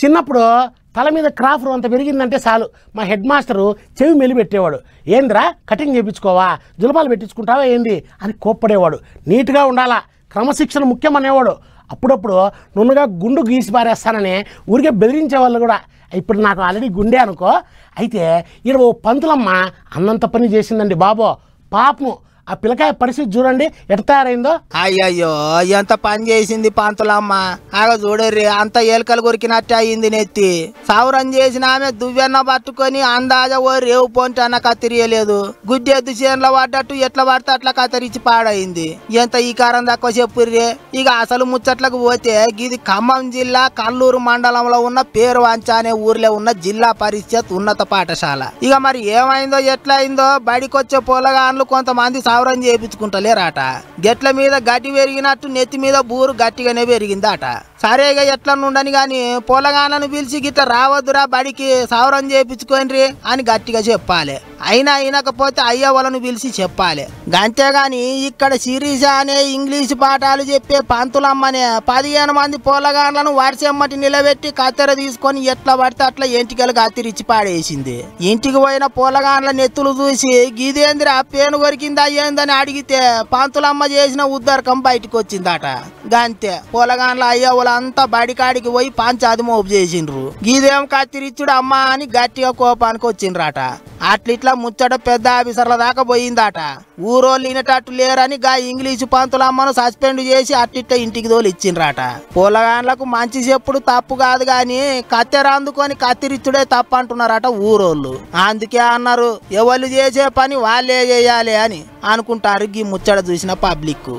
చిన్నప్పుడు తల మీద క్రాఫ్ అంత పెరిగిందంటే చాలు మా హెడ్ మాస్టరు చెవి మెలిపెట్టేవాడు. ఏంద్రా కటింగ్ చేయించుకోవా, జులపాలు పెట్టించుకుంటావా ఏంది అని కోప్పడేవాడు. నీట్గా ఉండాలా, క్రమశిక్షణ ముఖ్యం అనేవాడు. అప్పుడప్పుడు నున్నగా గుండు గీసి పారేస్తానని ఊరికే బెదిరించే వాళ్ళు కూడా. ఇప్పుడు నాకు ఆల్రెడీ గుండె అనుకో. అయితే ఇక్కడ ఓ పంతులమ్మ అన్నంత పని చేసిందండి బాబో. పాపము ఆ పిల్లకాయ పరిస్థితి చూడండి ఎట్ట తయారైందో. అయ్యయ్యో ఎంత పని చేసింది పంతులమ్మ. ఆగ చూడర్రి, అంత ఏలకలు కొరికినట్టే అయింది నెత్తి. సౌరం చేసిన ఆమె దువ్వెన్న పట్టుకొని అందాజ ఓ రేవు పొంటి అన్న కత్తిరియలేదు. గుడ్డెద్దు చేనులో పడ్డట్టు ఎట్లా పడితే అట్లా కత్తిరించి పాడైంది. ఎంత ఈ కారం తక్కువ చెప్పుర్రి. ఇక అసలు ముచ్చట్లకు పోతే ఇది ఖమ్మం జిల్లా కల్లూరు మండలంలో ఉన్న పేరువాంచ అనే ఊర్లో ఉన్న జిల్లా పరిషత్ ఉన్నత పాఠశాల. ఇక మరి ఏమైందో ఎట్లా అయిందో బడికొచ్చే పొలగాన్లు కొంతమంది సౌరం చేయించుకుంటలేరాట. గెట్ల మీద గడ్డి పెరిగినట్టు నెత్తి మీద బూరు గట్టిగానే పెరిగిందట. సరేగా ఎట్లా ఉండని గాని పొలగాళ్ళను పిలిచి గిట్ట రావద్దురా బడికి సౌరం చేయించుకోండి అని గట్టిగా చెప్పాలి. అయినా అయినకపోతే అయ్య వాళ్ళను పిలిచి చెప్పాలి. అంతేగాని ఇక్కడ శిరీష అనే ఇంగ్లీష్ పాఠాలు చెప్పే పంతులమ్మనే 15 మంది పొలగాళ్ళను వరుసెమ్మటి నిలబెట్టి కత్తెర తీసుకొని ఎట్లా పడితే అట్లా ఎంటికలు కత్తిరించి పాడేసింది. ఇంటికి పోయిన పొలగాళ్ళ నెత్తులు చూసి గిదేంద్రా పేను కొరికిందా ఏందని అడిగితే పంతులమ్మ చేసిన ఉద్దరకం బయటకు వచ్చిందట. గంతే పొలగాళ్ళ అయ్య వాళ్ళంతా బడికాడికి పోయి పంచాది మోపు చేసిండ్రు. గీదేం కత్తిరిచ్చుడు అమ్మా అని గట్టిగా కోపానికి వచ్చిండ్రట. అట్లిట్లా ముచ్చట పెద్ద ఆఫీసర్ల దాకా పోయిందట. ఊరోళ్ళు వినేటట్టు లేరని గా ఇంగ్లీషు పంతులమ్మను సస్పెండ్ చేసి అట్టిట్ట ఇంటికి తోలు ఇచ్చిండ్రట. పొలగాన్లకు మంచి చెప్పుడు తప్పు కాదు గాని కత్తెర అందుకొని కత్తిరిచ్చుడే తప్పు అంటున్నారట ఊరోళ్ళు. అందుకే అన్నారు ఎవరు చేసే పని వాళ్ళే చేయాలి అని అనుకుంటారు ఈ ముచ్చట చూసిన పబ్లిక్.